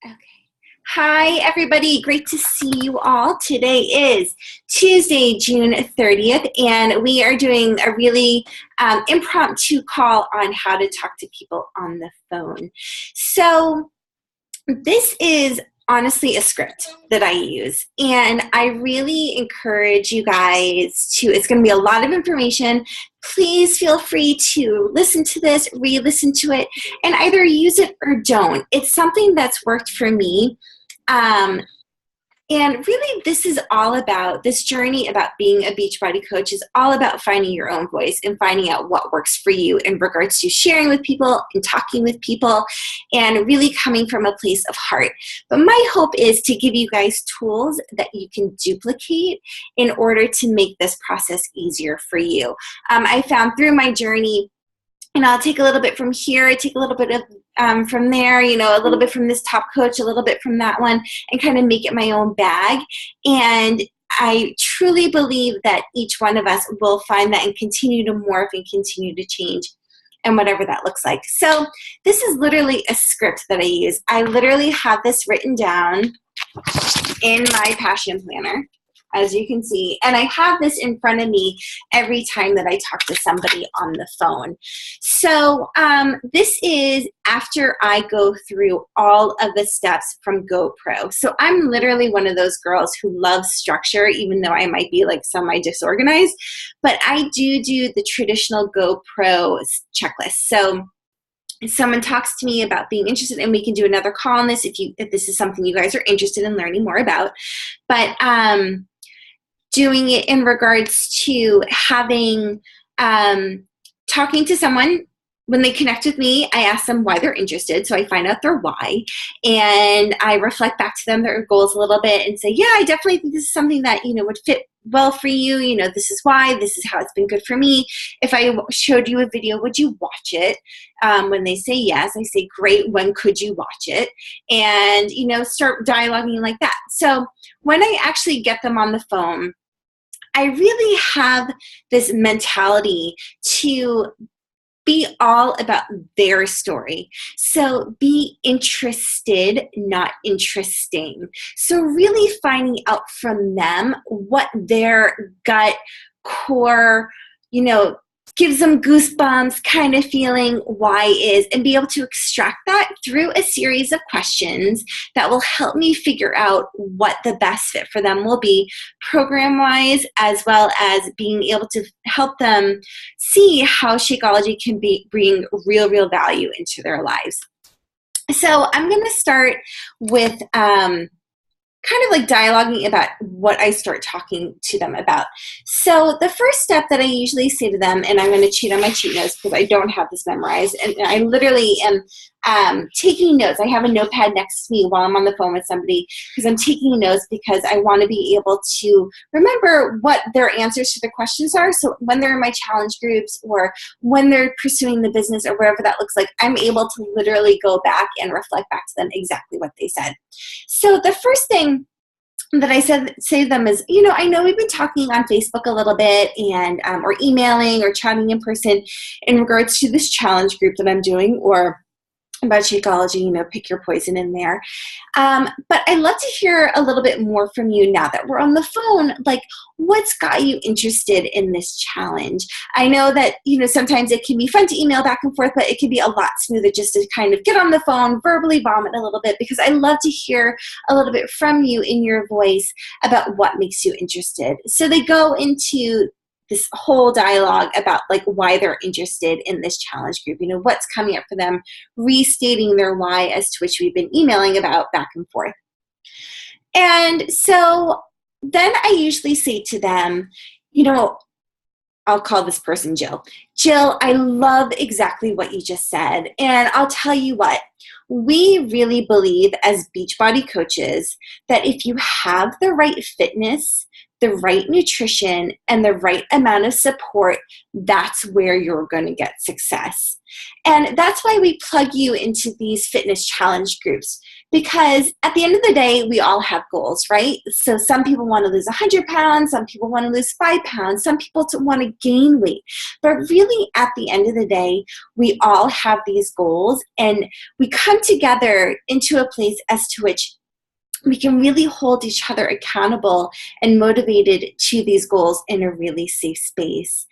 Okay. Hi, everybody. Great to see you all. Today is Tuesday, June 30th, and we are doing a really impromptu call on how to talk to people on the phone. So this is honestly a script that I use, and I really encourage you guys to, it's going to be a lot of information. Please feel free to listen to this, re-listen to it, and either use it or don't. It's something that's worked for me. And really, this is all about, this journey about being a Beachbody coach is all about finding your own voice and finding out what works for you in regards to sharing with people and talking with people and really coming from a place of heart. But my hope is to give you guys tools that you can duplicate in order to make this process easier for you. I found through my journey, and I'll take a little bit from here, take a little bit of from there, you know, a little bit from this top coach, a little bit from that one, and kind of make it my own bag. And I truly believe that each one of us will find that and continue to morph and continue to change, and whatever that looks like. So this is literally a script that I use. I literally have this written down in my passion planner, as you can see, and I have this in front of me every time that I talk to somebody on the phone. So this is after I go through all of the steps from GoPro. So I'm literally one of those girls who loves structure, even though I might be like semi-disorganized, but I do the traditional GoPro checklist. So if someone talks to me about being interested, and we can do another call on this if this is something you guys are interested in learning more about, but doing it in regards to having, talking to someone. When they connect with me, I ask them why they're interested, so I find out their why, and I reflect back to them their goals a little bit and say, yeah, I definitely think this is something that, you know, would fit well for you. You know, this is why, this is how it's been good for me. If I showed you a video, would you watch it? When they say yes, I say, great, when could you watch it? And, you know, start dialoguing like that. So when I actually get them on the phone, I really have this mentality to be all about their story. So be interested, not interesting. So really finding out from them what their gut core, you know, gives them goosebumps kind of feeling why is, and be able to extract that through a series of questions that will help me figure out what the best fit for them will be program-wise, as well as being able to help them see how Shakeology can bring real value into their lives. So I'm going to start with kind of like dialoguing about what I start talking to them about. So the first step that I usually say to them, and I'm going to cheat on my cheat notes because I don't have this memorized, and I literally am taking notes. I have a notepad next to me while I'm on the phone with somebody because I'm taking notes because I want to be able to remember what their answers to the questions are. So when they're in my challenge groups or when they're pursuing the business or wherever that looks like, I'm able to literally go back and reflect back to them exactly what they said. So the first thing that I say to them is, you know, I know we've been talking on Facebook a little bit and or emailing or chatting in person in regards to this challenge group that I'm doing, or about Shakeology, you know, pick your poison in there. But I'd love to hear a little bit more from you now that we're on the phone. Like, what's got you interested in this challenge? I know that, you know, sometimes it can be fun to email back and forth, but it can be a lot smoother just to kind of get on the phone, verbally vomit a little bit, because I love to hear a little bit from you in your voice about what makes you interested. So they go into this whole dialogue about like why they're interested in this challenge group, you know, what's coming up for them, restating their why, as to which we've been emailing about back and forth. And so then I usually say to them, you know, I'll call this person Jill. Jill, I love exactly what you just said. And I'll tell you what, we really believe as Beachbody coaches that if you have the right fitness, the right nutrition, and the right amount of support, that's where you're going to get success. And that's why we plug you into these fitness challenge groups, because at the end of the day, we all have goals, right? So some people want to lose 100 pounds, some people want to lose 5 pounds, some people want to gain weight. But really, at the end of the day, we all have these goals, and we come together into a place as to which we can really hold each other accountable and motivated to these goals in a really safe space.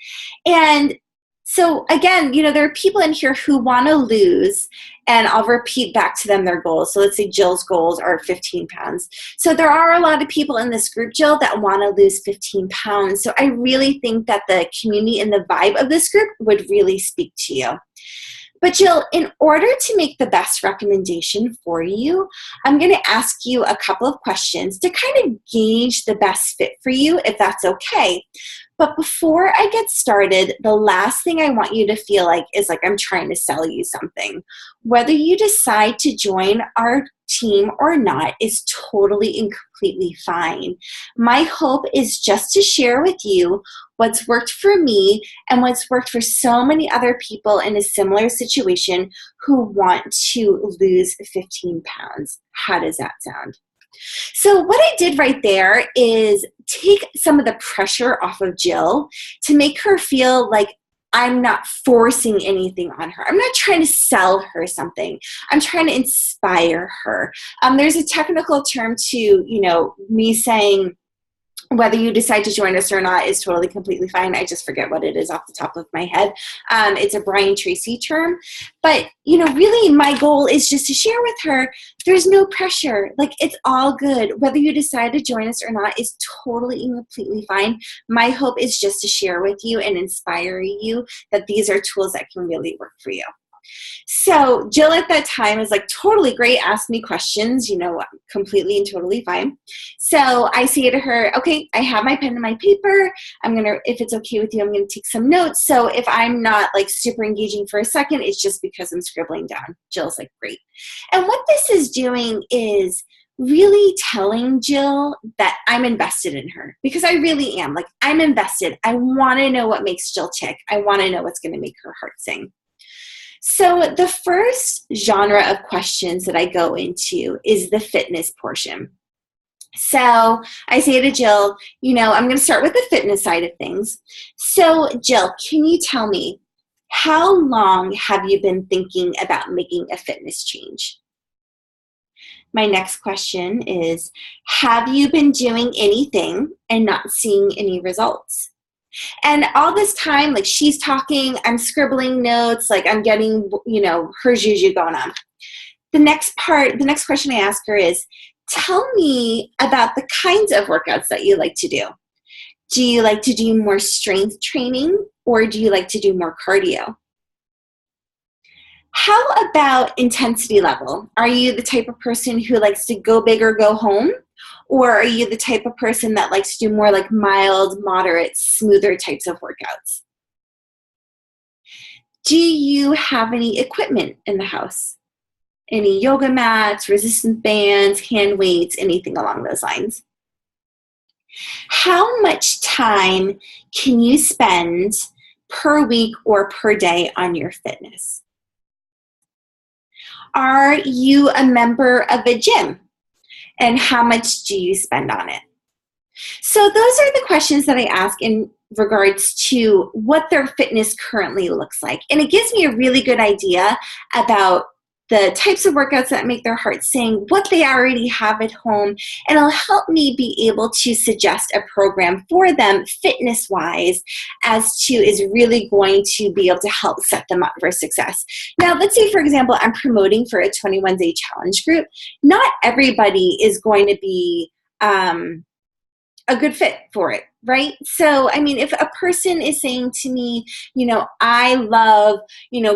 And so again, there are people in here who want to lose, and I'll repeat back to them their goals. So let's say Jill's goals are 15 pounds. So there are a lot of people in this group, Jill, that want to lose 15 pounds. So I really think that the community and the vibe of this group would really speak to you. But Jill, in order to make the best recommendation for you, I'm going to ask you a couple of questions to kind of gauge the best fit for you, if that's okay. But before I get started, the last thing I want you to feel like is like I'm trying to sell you something. Whether you decide to join our team or not is totally and completely fine. My hope is just to share with you what's worked for me and what's worked for so many other people in a similar situation who want to lose 15 pounds. How does that sound? So what I did right there is take some of the pressure off of Jill to make her feel like I'm not forcing anything on her. I'm not trying to sell her something. I'm trying to inspire her. There's a technical term to, me saying whether you decide to join us or not is totally completely fine. I just forget what it is off the top of my head. It's a Brian Tracy term. But, really my goal is just to share with her, there's no pressure. Like, it's all good. Whether you decide to join us or not is totally and completely fine. My hope is just to share with you and inspire you that these are tools that can really work for you. So Jill at that time is like, totally great, ask me questions, completely and totally fine. So I say to her, okay, I have my pen and my paper. If it's okay with you, I'm going to take some notes. So if I'm not like super engaging for a second, it's just because I'm scribbling down. Jill's like, great. And what this is doing is really telling Jill that I'm invested in her, because I really am. Like, I'm invested. I want to know what makes Jill tick. I want to know what's going to make her heart sing. So the first genre of questions that I go into is the fitness portion. So I say to Jill, I'm going to start with the fitness side of things. So Jill, can you tell me, how long have you been thinking about making a fitness change? My next question is, have you been doing anything and not seeing any results? And all this time, like, she's talking, I'm scribbling notes, like I'm getting, her juju going on. The next question I ask her is, tell me about the kinds of workouts that you like to do. Do you like to do more strength training, or do you like to do more cardio? How about intensity level? Are you the type of person who likes to go big or go home? Or are you the type of person that likes to do more like mild, moderate, smoother types of workouts? Do you have any equipment in the house? Any yoga mats, resistance bands, hand weights, anything along those lines? How much time can you spend per week or per day on your fitness? Are you a member of a gym? And how much do you spend on it? So those are the questions that I ask in regards to what their fitness currently looks like. And it gives me a really good idea about the types of workouts that make their heart sing, what they already have at home, and it'll help me be able to suggest a program for them fitness-wise as to is really going to be able to help set them up for success. Now, let's say, for example, I'm promoting for a 21-day challenge group. Not everybody is going to be a good fit for it, right? So, I mean, if a person is saying to me, I love,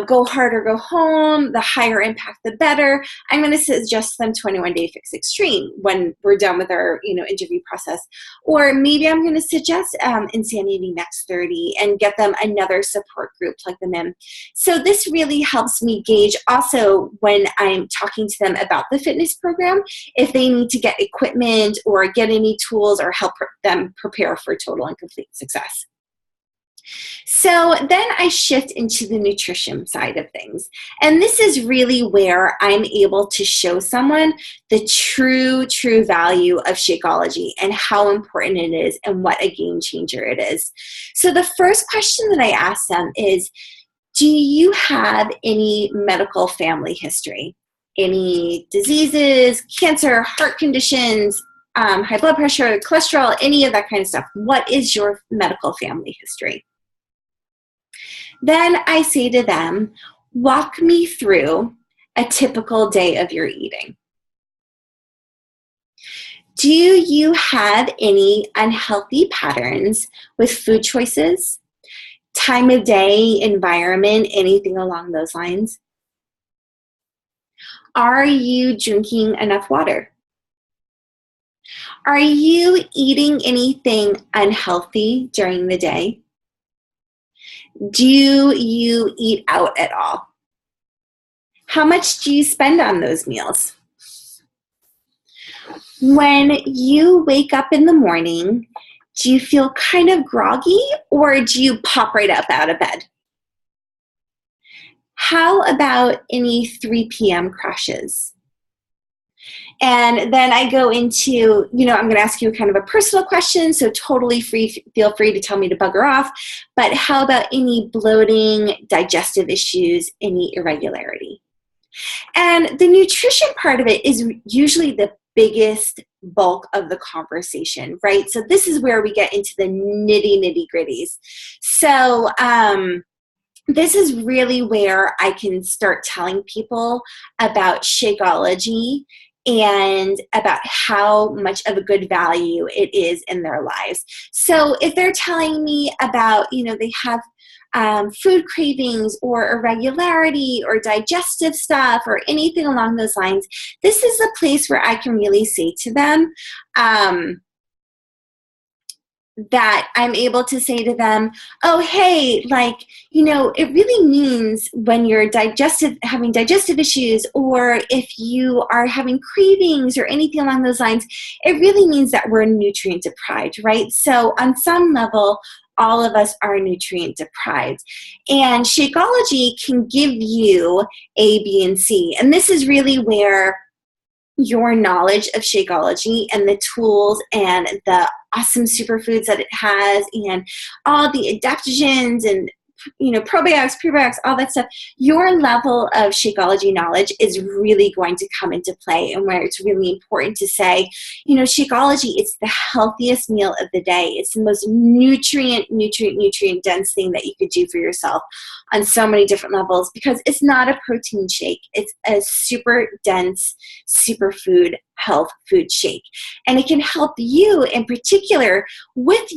go hard or go home, the higher impact, the better, I'm going to suggest them 21-day fix extreme when we're done with our, interview process. Or maybe I'm going to suggest Insanity Next 30 and get them another support group, plug them in. So this really helps me gauge also when I'm talking to them about the fitness program, if they need to get equipment or get any tools or help them prepare for total and complete success. So then I shift into the nutrition side of things. And this is really where I'm able to show someone the true value of Shakeology and how important it is and what a game changer it is. So the first question that I ask them is, do you have any medical family history? Any diseases, cancer, heart conditions, high blood pressure, cholesterol, any of that kind of stuff? What is your medical family history? Then I say to them, walk me through a typical day of your eating. Do you have any unhealthy patterns with food choices, time of day, environment, anything along those lines? Are you drinking enough water? Are you eating anything unhealthy during the day? Do you eat out at all? How much do you spend on those meals? When you wake up in the morning, do you feel kind of groggy or do you pop right up out of bed? How about any 3 p.m. crashes? And then I go into, I'm going to ask you kind of a personal question, so totally feel free to tell me to bugger off. But how about any bloating, digestive issues, any irregularity? And the nutrition part of it is usually the biggest bulk of the conversation, right? So this is where we get into the nitty gritties. So this is really where I can start telling people about Shakeology and about how much of a good value it is in their lives. So if they're telling me about, they have food cravings or irregularity or digestive stuff or anything along those lines, this is a place where I can really say to them, that I'm able to say to them, oh, hey, it really means when you're having digestive issues, or if you are having cravings or anything along those lines, it really means that we're nutrient deprived, right? So on some level, all of us are nutrient deprived. And Shakeology can give you A, B, and C. And this is really where your knowledge of Shakeology and the tools and the awesome superfoods that it has and all the adaptogens and probiotics, prebiotics, all that stuff, your level of Shakeology knowledge is really going to come into play, and where it's really important to say, Shakeology, it's the healthiest meal of the day. It's the most nutrient dense thing that you could do for yourself on so many different levels, because it's not a protein shake. It's a super dense superfood health food shake. And it can help you in particular with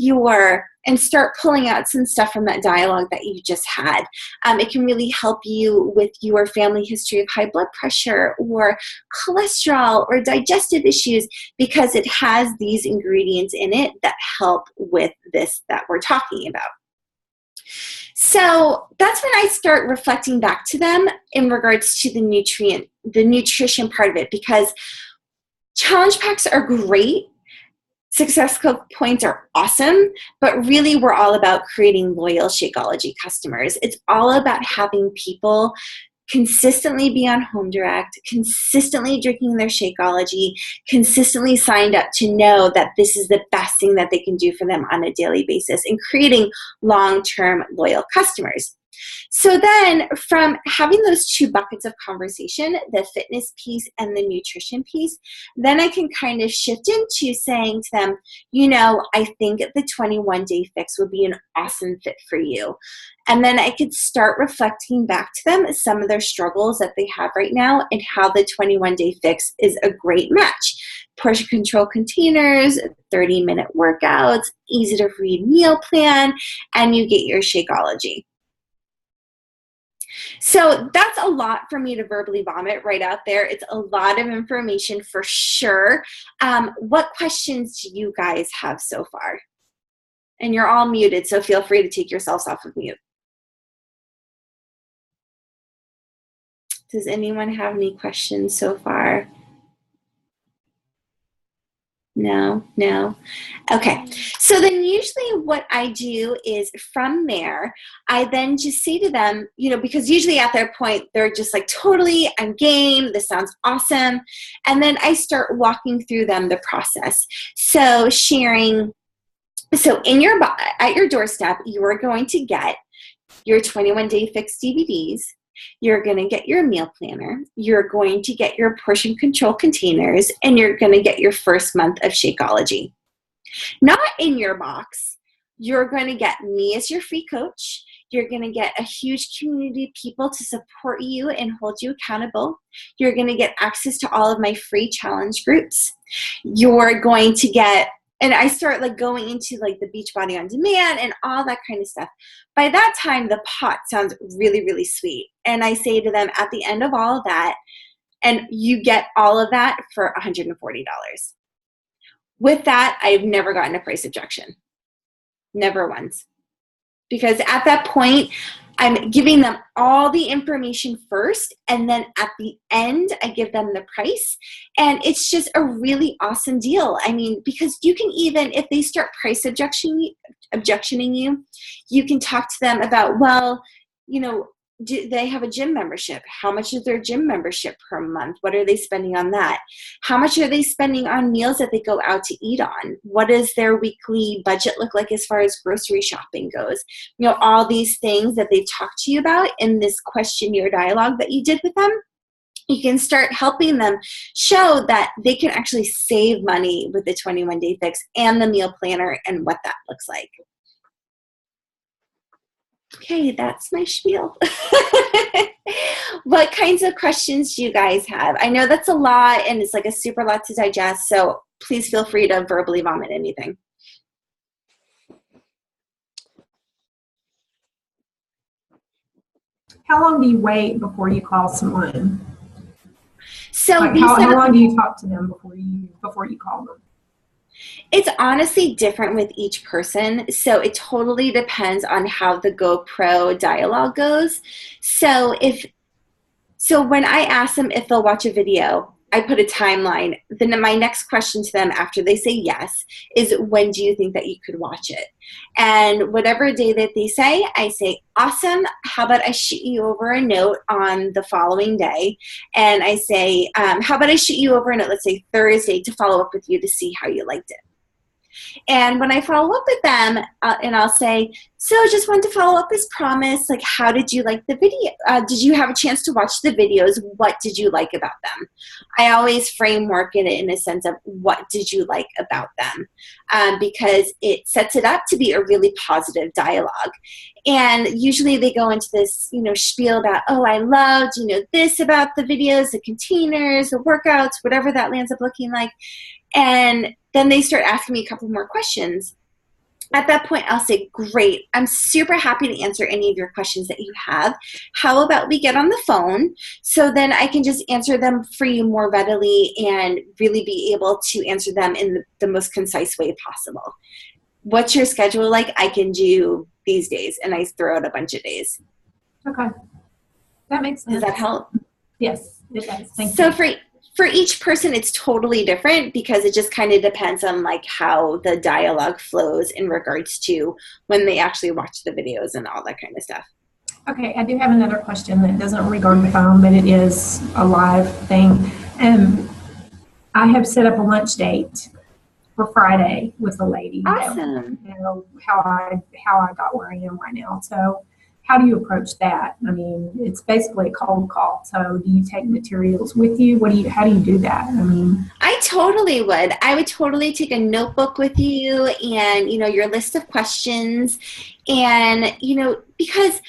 and start pulling out some stuff from that dialogue that you just had. It can really help you with your family history of high blood pressure or cholesterol or digestive issues, because it has these ingredients in it that help with this that we're talking about. So that's when I start reflecting back to them in regards to the nutrition part of it, because challenge packs are great. Success points are awesome, but really we're all about creating loyal Shakeology customers. It's all about having people consistently be on Home Direct, consistently drinking their Shakeology, consistently signed up to know that this is the best thing that they can do for them on a daily basis, and creating long-term loyal customers. So then from having those two buckets of conversation, the fitness piece and the nutrition piece, then I can kind of shift into saying to them, I think the 21-day fix would be an awesome fit for you. And then I could start reflecting back to them some of their struggles that they have right now and how the 21-day fix is a great match. Portion control containers, 30-minute workouts, easy to read meal plan, and you get your Shakeology. So that's a lot for me to verbally vomit right out there. It's a lot of information for sure. What questions do you guys have so far? And you're all muted, so feel free to take yourselves off of mute. Does anyone have any questions so far? No, no. Okay. So then usually what I do is from there, I then just say to them, because usually at their point, they're just like, totally, I'm game. This sounds awesome. And then I start walking through them the process. So sharing, so at your doorstep, you are going to get your 21-day fix DVDs. You're going to get your meal planner. You're going to get your portion control containers, and you're going to get your first month of Shakeology. Not in your box. You're going to get me as your free coach. You're going to get a huge community of people to support you and hold you accountable. You're going to get access to all of my free challenge groups. You're going to get, and I start like going into like the Beachbody on Demand and all that kind of stuff. By that time, the pot sounds really, really sweet. And I say to them at the end of all of that, and you get all of that for $140. With that, I've never gotten a price objection. Never once. Because at that point, I'm giving them all the information first, and then at the end, I give them the price. And it's just a really awesome deal. I mean, because you can even, if they start price objectioning you, you can talk to them about, well, do they have a gym membership? How much is their gym membership per month? What are they spending on that? How much are they spending on meals that they go out to eat on? What does their weekly budget look like as far as grocery shopping goes? All these things that they've talked to you about in this questionnaire dialogue that you did with them. You can start helping them show that they can actually save money with the 21-day fix and the meal planner and what that looks like. Okay, that's my spiel. What kinds of questions do you guys have? I know that's a lot and it's like a super lot to digest, so please feel free to verbally vomit anything. How long do you wait before you call someone? So how long do you talk to them before you call them? It's honestly different with each person. So it totally depends on how the GoPro dialogue goes. So when I ask them if they'll watch a video, I put a timeline. Then my next question to them after they say yes is, when do you think that you could watch it? And whatever day that they say, I say, awesome. How about I shoot you over a note on the following day? And I say, how about I shoot you over a note, let's say Thursday, to follow up with you to see how you liked it. And when I follow up with them, and I'll say, so just wanted to follow up as promised, like, how did you like the video? Did you have a chance to watch the videos? What did you like about them? I always framework it in a sense of, what did you like about them? Because it sets it up to be a really positive dialogue. And usually they go into this, spiel about, oh, I loved, this about the videos, the containers, the workouts, whatever that lands up looking like. And then they start asking me a couple more questions. At that point, I'll say, great, I'm super happy to answer any of your questions that you have. How about we get on the phone so then I can just answer them for you more readily and really be able to answer them in the most concise way possible. What's your schedule like? I can do these days, and I throw out a bunch of days. Okay. That makes sense. Does that help? Yes, it does. Thank you. So for each person, it's totally different, because it just kind of depends on like how the dialogue flows in regards to when they actually watch the videos and all that kind of stuff. Okay, I do have another question that doesn't regard the phone, but it is a live thing. I have set up a lunch date for Friday with a lady. Awesome. How I got where I am right now. So how do you approach that? I mean, it's basically a cold call. So do you take materials with you? How do you do that? I mean, I totally would. I would totally take a notebook with you and, your list of questions. And, because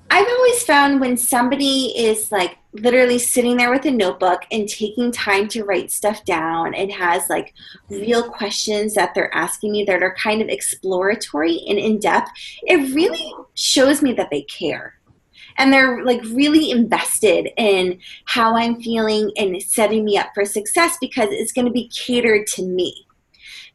I've always found when somebody is like literally sitting there with a notebook and taking time to write stuff down and has like real questions that they're asking me that are kind of exploratory and in-depth, it really shows me that they care. And they're like really invested in how I'm feeling and setting me up for success, because it's going to be catered to me.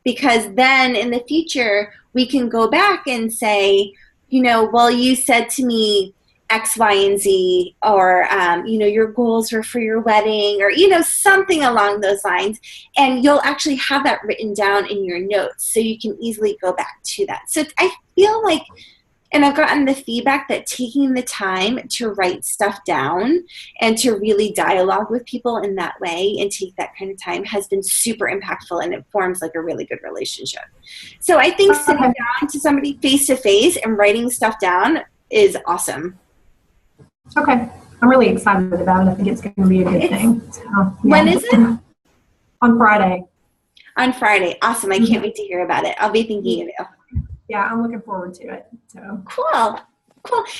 Because then in the future, we can go back and say, well, you said to me X, Y, and Z, or, your goals are for your wedding, or, something along those lines. And you'll actually have that written down in your notes so you can easily go back to that. So I feel like, and I've gotten the feedback that taking the time to write stuff down and to really dialogue with people in that way and take that kind of time has been super impactful, and it forms like a really good relationship. So I think sitting down to somebody face to face and writing stuff down is awesome. Okay. I'm really excited about it. I think it's going to be a good thing. So, yeah. When is it? On Friday. On Friday. Awesome. I can't wait to hear about it. I'll be thinking of you. Yeah, I'm looking forward to it. So Cool.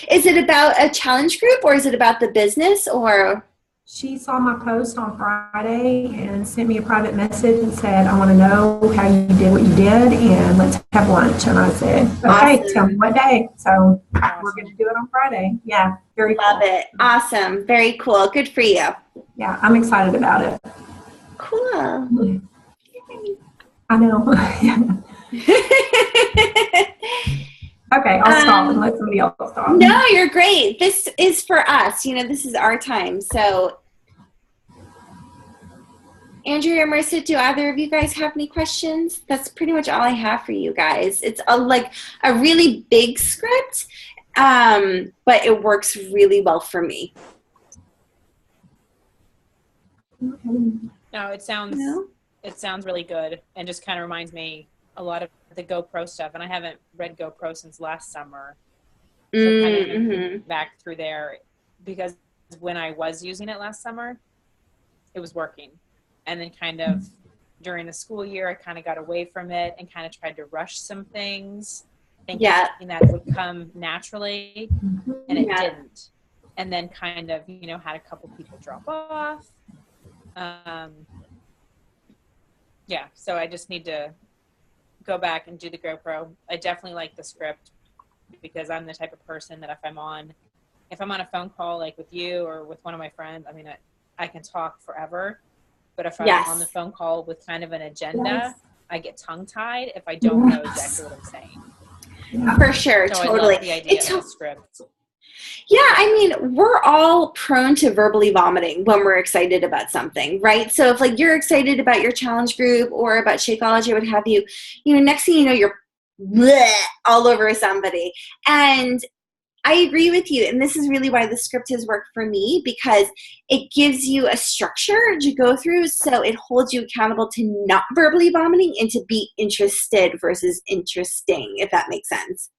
Is it about a challenge group, or is it about the business, or? She saw my post on Friday and sent me a private message and said, I want to know how you did what you did, and let's have lunch. And I said, okay, awesome. Tell me what day. So we're going to do it on Friday. Yeah, very cool. Love it. Awesome. Very cool. Good for you. Yeah, I'm excited about it. Cool. I know. Okay, I'll stop and let somebody else talk. No, you're great. This is for us. This is our time. So, Andrew or Marissa, do either of you guys have any questions? That's pretty much all I have for you guys. It's a really big script, but it works really well for me. No, it sounds really good, and just kind of reminds me a lot of the GoPro stuff, and I haven't read GoPro since last summer. So kind of back through there, because when I was using it last summer, it was working. And then kind of during the school year, I kind of got away from it and kind of tried to rush some things, thinking that it would come naturally, and it didn't. And then kind of, had a couple people drop off. So I just need to go back and do the GoPro. I definitely like the script, because I'm the type of person that if I'm on a phone call like with you or with one of my friends, I can talk forever. But if I'm on the phone call with kind of an agenda, I get tongue-tied if I don't know exactly what I'm saying. For sure, so totally. I love the idea of the script. Yeah, we're all prone to verbally vomiting when we're excited about something, right? So if you're excited about your challenge group or about Shakeology or what have you, next thing you know, you're all over somebody. And I agree with you. And this is really why the script has worked for me, because it gives you a structure to go through. So it holds you accountable to not verbally vomiting and to be interested versus interesting, if that makes sense.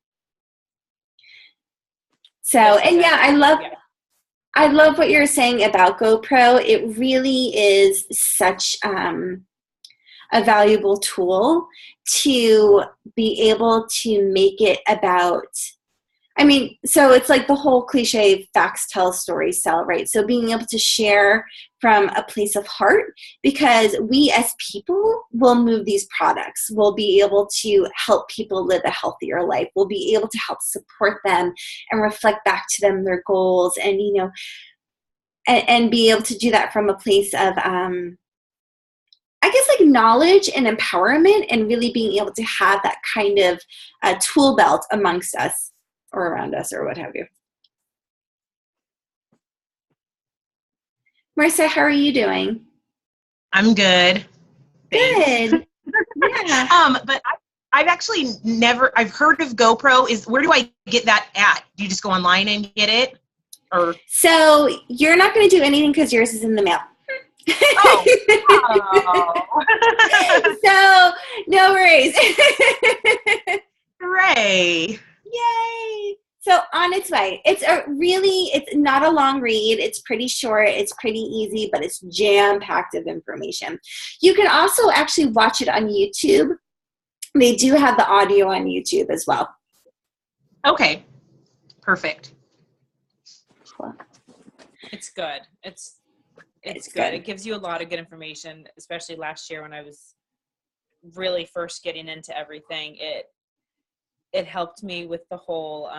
So, and yeah, I love what you're saying about GoPro. It really is such a valuable tool to be able to make it about, so it's like the whole cliche, facts tell, stories sell, right? So being able to share from a place of heart, because we as people will move these products. We'll be able to help people live a healthier life. We'll be able to help support them and reflect back to them their goals, and, and be able to do that from a place of, knowledge and empowerment, and really being able to have that kind of tool belt amongst us or around us or what have you. Marissa, how are you doing? I'm good. Good. Yeah. But I've actually I've heard of GoPro. Where do I get that at? Do you just go online and get it? Or so you're not going to do anything because yours is in the mail. So no worries. Hooray. Yay. So on its way. It's not a long read. It's pretty short. It's pretty easy, but it's jam-packed of information. You can also actually watch it on YouTube. They do have the audio on YouTube as well. Okay. Perfect. Cool. It's good. It's good. It gives you a lot of good information, especially last year when I was really first getting into everything. It helped me with the whole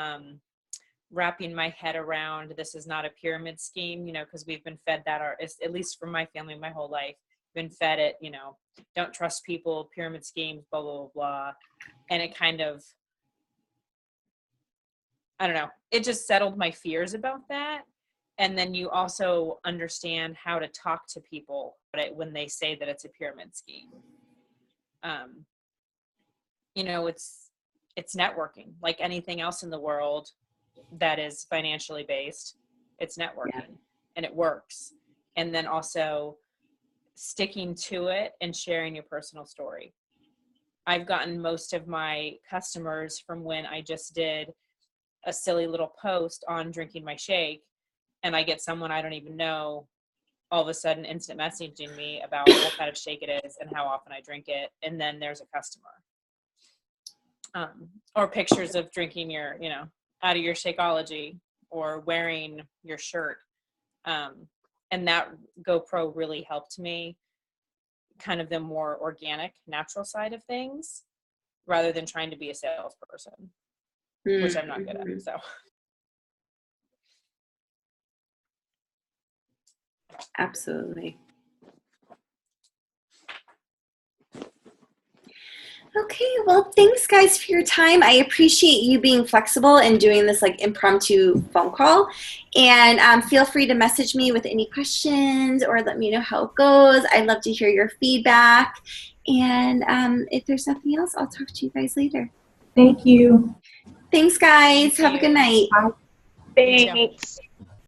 wrapping my head around this is not a pyramid scheme, because we've been fed that, at least for my family, my whole life, been fed it, don't trust people, pyramid schemes, blah, blah, blah, blah. And it kind of, I don't know, it just settled my fears about that. And then you also understand how to talk to people when they say that it's a pyramid scheme. You know, it's networking like anything else in the world that is financially based. It's networking and it works. And then also sticking to it and sharing your personal story. I've gotten most of my customers from when I just did a silly little post on drinking my shake, and I get someone I don't even know all of a sudden instant messaging me about what kind of shake it is and how often I drink it. And then there's a customer. Or pictures of drinking your, you know, out of your Shakeology or wearing your shirt. And that GoPro really helped me kind of the more organic, natural side of things rather than trying to be a salesperson, which I'm not good at. So. Absolutely. Okay, well, thanks guys for your time. I appreciate you being flexible and doing this like impromptu phone call. And feel free to message me with any questions or let me know how it goes. I'd love to hear your feedback. And if there's nothing else, I'll talk to you guys later. Thank you. Thanks, guys. Have a good night. Bye. Thanks.